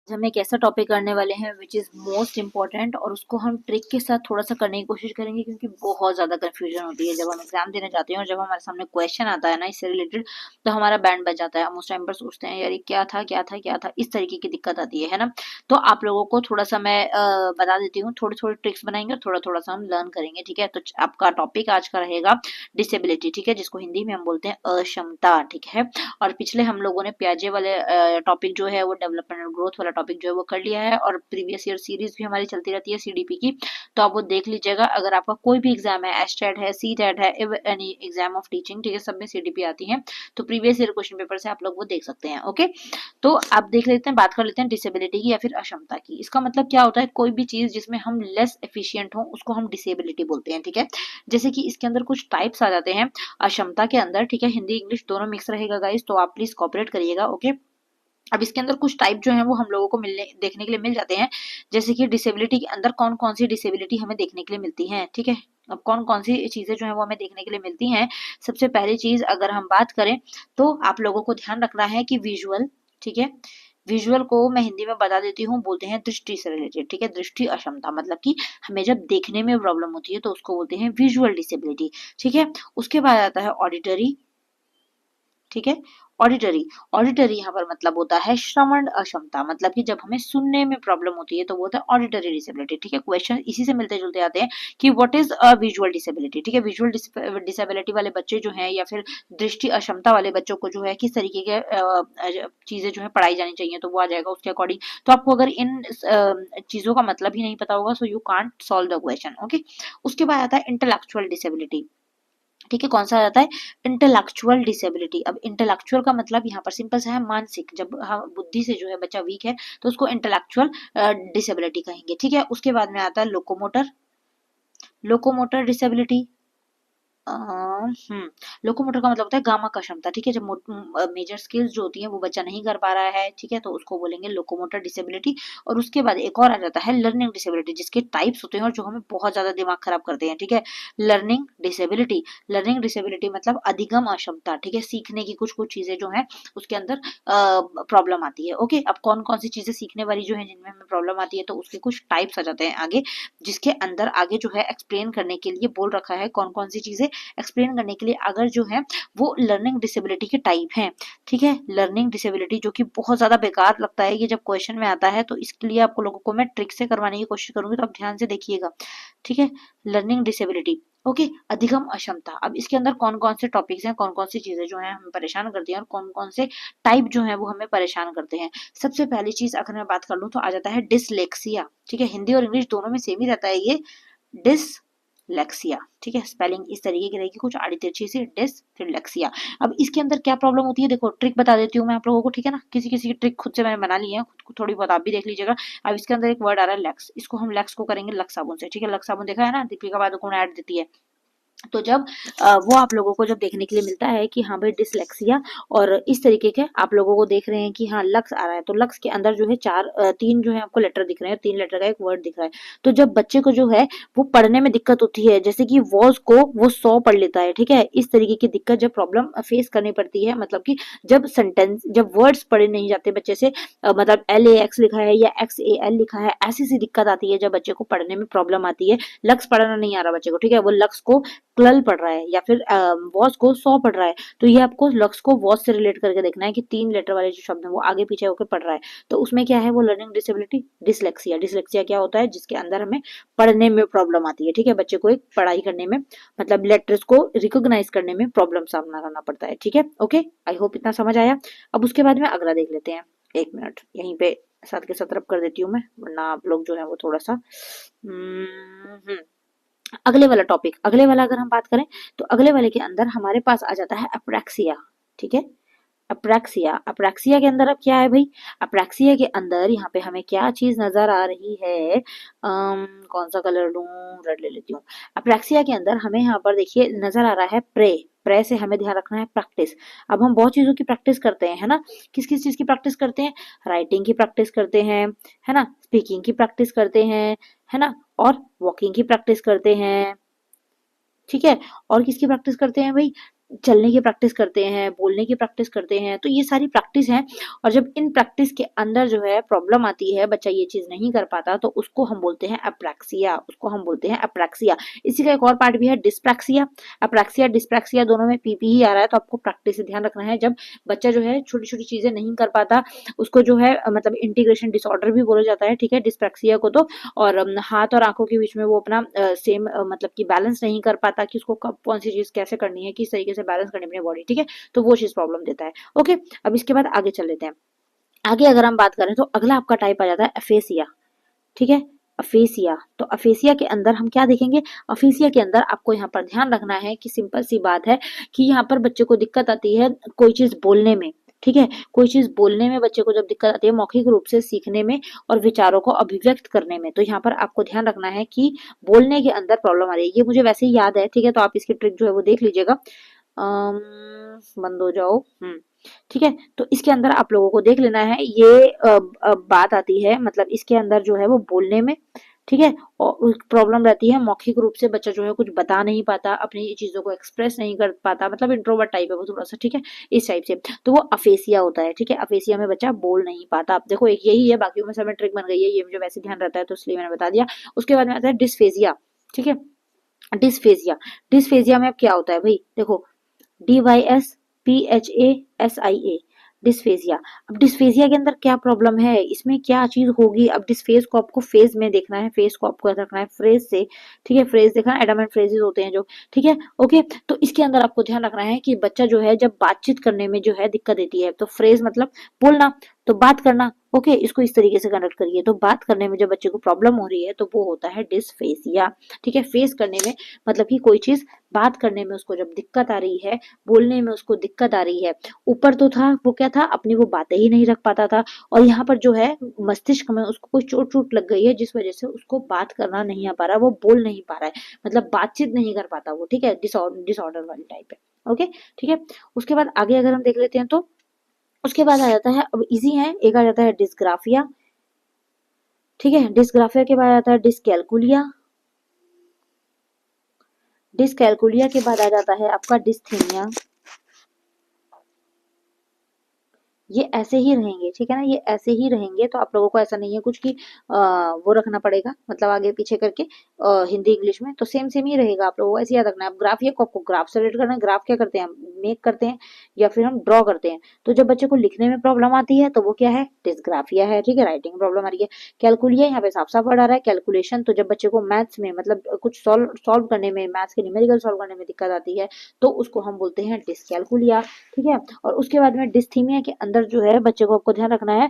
हम एक ऐसा टॉपिक करने वाले हैं विच इज़ मोस्ट इम्पॉर्टेंट और उसको हम ट्रिक के साथ थोड़ा सा करने की कोशिश करेंगे क्योंकि बहुत ज़्यादा कन्फ्यूजन होती है जब हम एग्जाम देने जाते हैं और जब हमारे सामने क्वेश्चन आता है ना इससे रिलेटेड तो हमारा बैंड बज जाता है। हम उस टाइम पर सोचते हैं यार ये क्या था क्या था क्या था, इस तरीके की दिक्कत आती है ना। तो आप लोगों को थोड़ा सा मैं बता देती हूँ, थोड़ी थोड़ी ट्रिक्स बनाएंगे और थोड़ा थोड़ा सा हम लर्न करेंगे। ठीक है, तो आपका टॉपिक आज का रहेगा डिसेबिलिटी। ठीक है, जिसको हिंदी में हम बोलते हैं अक्षमता। ठीक है, और पिछले हम लोगों ने प्याजे वाले टॉपिक जो है वो डेवलपमेंट और ग्रोथ वाला टॉपिक जो है वो कर लिया है और प्रीवियस ईयर सीरीज भी हमारी चलती रहती है सीडीपी की, तो आप वो देख लीजिएगा। अगर आपका कोई भी एग्जाम है, एस्टेट है, सीटेट है, एनी एग्जाम ऑफ टीचिंग, ठीक है, सब में सीडीपी आती है, तो प्रीवियस ईयर क्वेश्चन पेपर से आप लोग वो देख सकते हैं। ओके, तो आप देख लेते हैं, बात कर लेते हैं डिसेबिलिटी की या फिर अक्षमता की। इसका मतलब क्या होता है, कोई भी चीज जिसमें हम लेस एफिशिएंट हो उसको हम डिसेबिलिटी बोलते हैं। ठीक है, जैसे कि इसके अंदर कुछ टाइप्स आ जाते हैं अक्षमता के अंदर। ठीक है, हिंदी इंग्लिश दोनों मिक्स रहेगा गाइस, तो आप प्लीज कॉपरेट करिएगा। ओके, अब इसके अंदर कुछ टाइप जो है वो हम लोगों को मिलने देखने के लिए मिल जाते हैं। जैसे कि डिसेबिलिटी के अंदर कौन कौन सी डिसेबिलिटी हमें देखने के लिए मिलती है। ठीक है, अब कौन कौन सी चीजें जो है वो हमें देखने के लिए मिलती हैं। सबसे पहली चीज अगर हम बात करें तो आप लोगों को ध्यान रखना है कि विजुअल, ठीक है, विजुअल को मैं हिंदी में बता देती हूँ, बोलते हैं दृष्टि से रिलेटेड। ठीक है, दृष्टि अक्षमता मतलब कि हमें जब देखने में प्रॉब्लम होती है तो उसको बोलते हैं विजुअल डिसेबिलिटी। ठीक है, उसके बाद आता है ऑडिटरी। ठीक है, ऑडिटरी, ऑडिटरी यहाँ पर मतलब होता है श्रवण अक्षमता, मतलब कि जब हमें सुनने में प्रॉब्लम होती है तो वो होता है ऑडिटरी डिसेबिलिटी। ठीक है, क्वेश्चन इसी से मिलते जुलते आते हैं कि what is a visual disability. ठीक है, विजुअल डिसेबिलिटी वाले बच्चे जो हैं या फिर दृष्टि अक्षमता वाले बच्चों को जो है किस तरीके के चीजें जो है पढ़ाई जानी चाहिए, तो वो आ जाएगा उसके अकॉर्डिंग। तो आपको अगर इन चीजों का मतलब ही नहीं पता होगा so you can't solve the question. Okay, उसके बाद आता है इंटेलेक्चुअल डिसेबिलिटी। ठीक है, कौन सा आ जाता है, इंटेलेक्चुअल डिसेबिलिटी। अब इंटेलेक्चुअल का मतलब यहाँ पर सिंपल सा है मानसिक, जब हम बुद्धि से जो है बच्चा वीक है तो उसको इंटेलेक्चुअल डिसेबिलिटी कहेंगे। ठीक है, उसके बाद में आता है लोकोमोटर, लोकोमोटर डिसेबिलिटी। लोकोमोटर का मतलब होता है गामा क्षमता। ठीक है, जब मेजर स्किल्स जो होती हैं वो बच्चा नहीं कर पा रहा है, ठीक है, तो उसको बोलेंगे लोकोमोटर डिसेबिलिटी। और उसके बाद एक और आ जाता है लर्निंग डिसेबिलिटी, जिसके टाइप्स होते हैं और जो हमें बहुत ज्यादा दिमाग खराब करते हैं। ठीक है, लर्निंग डिसेबिलिटी, लर्निंग डिसेबिलिटी मतलब अधिगम अक्षमता। ठीक है, सीखने की कुछ कुछ चीजें जो है उसके अंदर प्रॉब्लम आती है। ओके, अब कौन कौन सी चीजें सीखने वाली जो है जिनमें हमें प्रॉब्लम आती है, तो उसके कुछ टाइप्स आ जाते हैं आगे, जिसके अंदर आगे जो है एक्सप्लेन करने के लिए बोल रखा है कौन कौन सी चीजें एक्सप्लेन करने के लिए अगर जो है वो लर्निंग डिसेबिलिटी के टाइप हैं। ठीक है, लर्निंग डिसेबिलिटी जो कि बहुत ज्यादा बेकार लगता है ये जब क्वेश्चन में आता है, तो इसके लिए आपको लोगों को मैं ट्रिक से करवाने की कोशिश करूंगी, तो आप ध्यान से देखिएगा। ठीक है, लर्निंग डिसेबिलिटी। ओके, अधिगम अक्षमता। अब इसके अंदर कौन कौन से टॉपिक्स हैं, कौन कौन सी चीजें जो है हमें परेशान करती हैं और कौन कौन से टाइप जो है वो हमें परेशान करते हैं। सबसे पहली चीज अगर मैं बात कर लूं तो आ जाता है डिसलेक्सिया। ठीक है, हिंदी और इंग्लिश दोनों में सेम ही रहता है ये, डिसलेक्सिया। ठीक है, स्पेलिंग इस तरीके की रहेगी, कुछ आड़ी तिरछी सी, डिस फिर लेक्सिया। अब इसके अंदर क्या प्रॉब्लम होती है, देखो ट्रिक बता देती हूँ मैं आप लोगों को। ठीक है ना, किसी किसी की ट्रिक खुद से मैंने बना ली है, खुद को थोड़ी बहुत आप भी देख लीजिएगा। अब इसके अंदर एक वर्ड आ रहा है लेक्स, इसको हम लेक्स को करेंगे लक्स साबुन से। ठीक है, लक्स साबुन देखा है ना, दीपिका पादुकोण ऐड देती है, तो जब वो आप लोगों को जब देखने के लिए मिलता है कि हाँ भाई डिसलेक्सिया और इस तरीके के आप लोगों को देख रहे हैं कि हाँ लक्स आ रहा है, तो लक्स के अंदर जो है तीन जो है आपको लेटर दिख रहे हैं, 3 लेटर का एक वर्ड दिख रहा है। तो जब बच्चे को जो है वो पढ़ने में दिक्कत होती है, जैसे कि वॉज को वो 100 पढ़ लेता है। ठीक है, इस तरीके की दिक्कत जब प्रॉब्लम फेस करनी पड़ती है, मतलब कि जब सेंटेंस जब वर्ड्स पढ़े नहीं जाते बच्चे से, मतलब LAX लिखा है या XAL लिखा है, ऐसी सी दिक्कत आती है जब बच्चे को पढ़ने में प्रॉब्लम आती है, लक्स पढ़ना नहीं आ रहा बच्चे को। ठीक है, वो लक्स को क्लल पढ़ रहा है या फिर वॉज को 100 पढ़ रहा है, तो ये आपको लक्स को वॉज से रिलेट करके देखना है कि 3 लेटर वाले जो शब्द है वो आगे पीछे होकर पढ़ रहा है, तो उसमें क्या है वो लर्निंग डिसेबिलिटी डिसलेक्सिया। डिसलेक्सिया क्या होता है, जिसके अंदर हमें पढ़ने में प्रॉब्लम आती है। ठीक है, बच्चे को एक पढ़ाई करने में, मतलब लेटर्स को रिकॉग्नाइज करने में प्रॉब्लम सामना करना पड़ता है। ठीक है, ओके, आई होप इतना समझ आया। अब उसके बाद में अगला देख लेते हैं, 1 मिनट यहीं पे साथ के साथ रब कर देती हूँ मैं, वरना आप लोग जो है वो थोड़ा सा अगले वाला टॉपिक, अगले वाला अगर हम बात करें तो अगले वाले के अंदर हमारे पास आ जाता है अप्रैक्सिया। ठीक है, अप्रैक्सिया, अप्रैक्सिया के अंदर अब क्या है भाई, अप्रैक्सिया के अंदर यहाँ पे हमें क्या चीज नजर आ रही है, कौन सा कलर लूं, रेड ले लेती हूँ। अप्रैक्सिया के अंदर हमें यहाँ पर देखिए नजर आ रहा है प्रे, प्रे से हमें ध्यान रखना है प्रैक्टिस। अब हम बहुत चीजों की प्रैक्टिस करते हैं, है ना, किस किस चीज की प्रैक्टिस करते हैं, राइटिंग की प्रैक्टिस करते हैं, है ना, स्पीकिंग की प्रैक्टिस करते हैं, है ना, और वॉकिंग की प्रैक्टिस करते हैं। ठीक है, और किसकी प्रैक्टिस करते हैं भाई, चलने की प्रैक्टिस करते हैं, बोलने की प्रैक्टिस करते हैं, तो ये सारी प्रैक्टिस है। और जब इन प्रैक्टिस के अंदर जो है प्रॉब्लम आती है, बच्चा ये चीज नहीं कर पाता, तो उसको हम बोलते हैं अप्रैक्सिया, उसको हम बोलते हैं अप्रैक्सिया। इसी का एक और पार्ट भी है डिस्प्रैक्सिया। अप्रैक्सिया डिस्प्रैक्सिया दोनों में पीपी ही आ रहा है, तो आपको प्रैक्टिस से ध्यान रखना है। जब बच्चा जो है छोटी छोटी चीजें नहीं कर पाता, उसको जो है मतलब इंटीग्रेशन डिसऑर्डर भी बोला जाता है, ठीक है, डिस्प्रैक्सिया को तो। और हाथ और आंखों के बीच में वो अपना सेम मतलब कि बैलेंस नहीं कर पाता कि उसको कब कौन सी चीज कैसे करनी है, किस तरीके से बैलेंस करनी है अपनी बॉडी, ठीक है, तो वो चीज प्रॉब्लम देता है। ओके, अब इसके बाद आगे चल लेते हैं। आगे अगर हम बात करें तो अगला आपका टाइप आ जाता है अफेसिया, ठीक है, अफेसिया। तो अफेसिया के अंदर हम क्या देखेंगे, अफेसिया के अंदर आपको यहाँ पर ध्यान रखना है कि सिंपल सी बात है कि यहाँ पर बच्चे को दिक्कत आती है कोई चीज बोलने में, ठीक है, कोई चीज बोलने में बच्चे को जब दिक्कत आती है मौखिक रूप से सीखने में और विचारों को अभिव्यक्त करने में, तो यहाँ पर आपको ध्यान रखना है कि बोलने के अंदर प्रॉब्लम आ रही है। ये मुझे वैसे ही याद है, ठीक है, तो आप इसकी ट्रिक जो है वो देख लीजिएगा। बंद हो जाओ। ठीक है, तो इसके अंदर आप लोगों को देख लेना है, ये बात आती है मतलब इसके अंदर जो है वो बोलने में, ठीक है, और प्रॉब्लम रहती है मौखिक रूप से बच्चा जो है कुछ बता नहीं पाता, अपनी चीजों को एक्सप्रेस नहीं कर पाता, मतलब इंट्रोवर्ट टाइप है वो थोड़ा सा, ठीक है, इस टाइप से, तो वो अफेसिया होता है, ठीक है, अफेसिया में बच्चा बोल नहीं पाता। आप देखो एक यही है, बाकी में सब में ट्रिक बन गई है, ये मुझे वैसे ध्यान रहता है तो इसलिए मैंने बता दिया। उसके बाद में आता है डिस्फेजिया, ठीक है, डिस्फेजिया। डिस्फेजिया में अब क्या होता है भाई, देखो, DYSPHASIA, डिस्फेजिया। अब डिस्फेजिया के अंदर क्या प्रॉब्लम है, इसमें क्या चीज होगी, अब डिस्फेज को आपको फेज में देखना है, फेज को आपको रखना है फ्रेज से, ठीक है, फ्रेज देखना, एडम एंड फ्रेजेस होते हैं जो, ठीक है, ओके। तो इसके अंदर आपको ध्यान रखना है कि बच्चा जो है जब बातचीत करने में जो है दिक्कत देती है, तो फ्रेज मतलब बोलना, तो बात करना, ओके, इसको इस तरीके से कनेक्ट करिए। तो बात करने में जब बच्चे को प्रॉब्लम हो रही है तो वो होता है डिस्फेजिया, ठीक है, फेस करने में मतलब कि कोई चीज बात करने में उसको जब दिक्कत आ रही है, बोलने में उसको दिक्कत आ रही है। ऊपर तो था वो क्या था, अपनी वो बातें ही नहीं रख पाता था, और यहाँ पर जो है मस्तिष्क में उसको कोई चोट चोट लग गई है जिस वजह से उसको बात करना नहीं आ पा रहा है, वो बोल नहीं पा रहा है, मतलब बातचीत नहीं कर पाता वो, ठीक है, डिसऑर्डर वाली टाइप है। ओके, ठीक है, उसके बाद आगे अगर हम देख लेते हैं तो उसके बाद आ जाता है, अब इजी है, एक आ जाता है डिस्ग्राफिया, ठीक है, डिस्ग्राफिया के बाद आता है डिस्कैलकुलिया, डिस्कैलकुलिया के बाद आ जाता है आपका डिस्थीनिया। ये ऐसे ही रहेंगे, ठीक है ना, ये ऐसे ही रहेंगे, तो आप लोगों को ऐसा नहीं है कुछ कि वो रखना पड़ेगा, मतलब आगे पीछे करके हिंदी इंग्लिश में, तो सेम सेम ही रहेगा, आप लोगों को ऐसे याद रखना है। अब ग्राफ, ये आपको ग्राफ से रिलेट करना है, ग्राफ क्या करते हैं हम, मेक करते हैं या फिर हम ड्रॉ करते हैं, तो जब बच्चे को लिखने में प्रॉब्लम आती है तो वो क्या है, डिस्ग्राफिया है, ठीक है, राइटिंग में प्रॉब्लम आ रही है, कैलकुलिया, यहाँ पे साफ साफ वर्ड आ रहा है कैलकुलेशन, तो जब बच्चे को मैथ्स में मतलब कुछ सॉल्व करने में, मैथ्स के न्यूमेरिकल सॉल्व करने में दिक्कत आती है, तो उसको हम बोलते हैं डिस्कैलकुलिया, ठीक है। और उसके बाद में डिस्थीमिया के अंदर जो है बच्चे को आपको ध्यान रखना है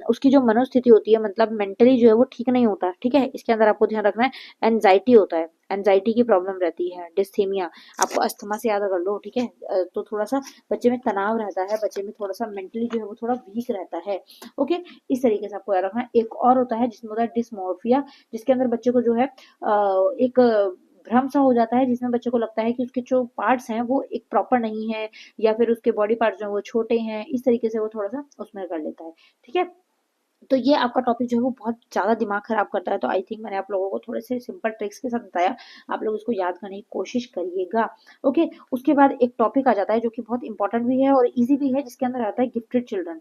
उसकी जो मनोस्थिति होती है, मतलब मेंटली जो है वो ठीक नहीं होता, ठीक है, इसके अंदर आपको ध्यान रखना है एंजाइटी होता है, एंजाइटी की प्रॉब्लम रहती है, डिस्थीमिया, आपको अस्थमा से याद कर लो, ठीक है, तो थोड़ा सा बच्चे में तनाव रहता है, बच्चे में थोड़ा सा मेंटली जो है वो थोड़ा वीक रहता है, ओके, इस तरीके से आपको याद रखना है। एक और होता है जिसमें होता है डिस्मोर्फिया, जिसके अंदर बच्चे को जो है एक भ्रम सा हो जाता है, जिसमें बच्चे को लगता है कि उसके जो पार्ट्स हैं वो एक प्रॉपर नहीं है, या फिर उसके बॉडी पार्ट्स जो हैं वो छोटे हैं, इस तरीके से वो थोड़ा सा उसमें कर लेता है, ठीक है। तो ये आपका टॉपिक जो है वो बहुत ज्यादा दिमाग खराब करता है, तो आई थिंक मैंने आप लोगों को थोड़े से सिंपल ट्रिक्स के साथ बताया, आप लोग इसको याद करने की कोशिश करिएगा। ओके, उसके बाद एक टॉपिक आ जाता है जो कि बहुत इंपॉर्टेंट भी है और इजी भी है, जिसके अंदर आता है गिफ्टेड चिल्ड्रन,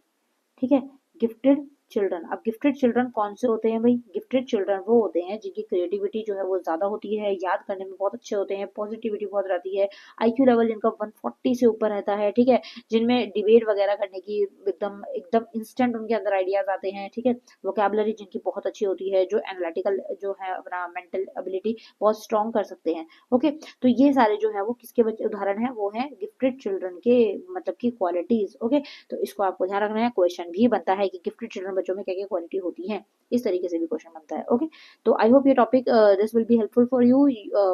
ठीक है, गिफ्टेड चिल्ड्रन। अब गिफ्टेड चिल्ड्रन कौन से होते हैं भाई, गिफ्टेड चिल्ड्रन वो होते हैं जिनकी क्रिएटिविटी जो है वो ज्यादा होती है, याद करने में बहुत अच्छे होते हैं, पॉजिटिविटी बहुत रहती है, आईक्यू लेवल जिनका 140 से ऊपर रहता है, ठीक है, जिनमें डिबेट वगैरह करने की एकदम एकदम इंस्टेंट उनके अंदर आइडियाज आते हैं, ठीक है, वोकेबलरी जिनकी बहुत अच्छी होती है, जो एनालिटिकल जो है अपना मेंटल एबिलिटी बहुत स्ट्रॉन्ग कर सकते हैं। ओके, तो ये सारे जो है वो किसके उदाहरण है, वो है गिफ्टेड चिल्ड्रन के मतलब की क्वालिटीज। ओके, तो इसको आपको ध्यान रखना है, क्वेश्चन भी बनता है कि गिफ्टेड चिल्ड्रन बच्चों में क्या क्या क्वालिटी होती है, इस तरीके से भी क्वेश्चन बनता है। ओके, तो आई होप ये topic this will be helpful for you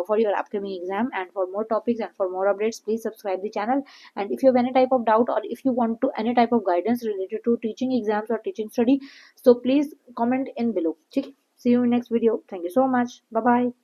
for your upcoming exam, and for more topics and for more updates please subscribe the channel, and if you have any type of doubt और if you want to any type of guidance related to teaching exams और teaching study, so please comment in below, ठीक है, see you in next video, thank you so much, bye bye।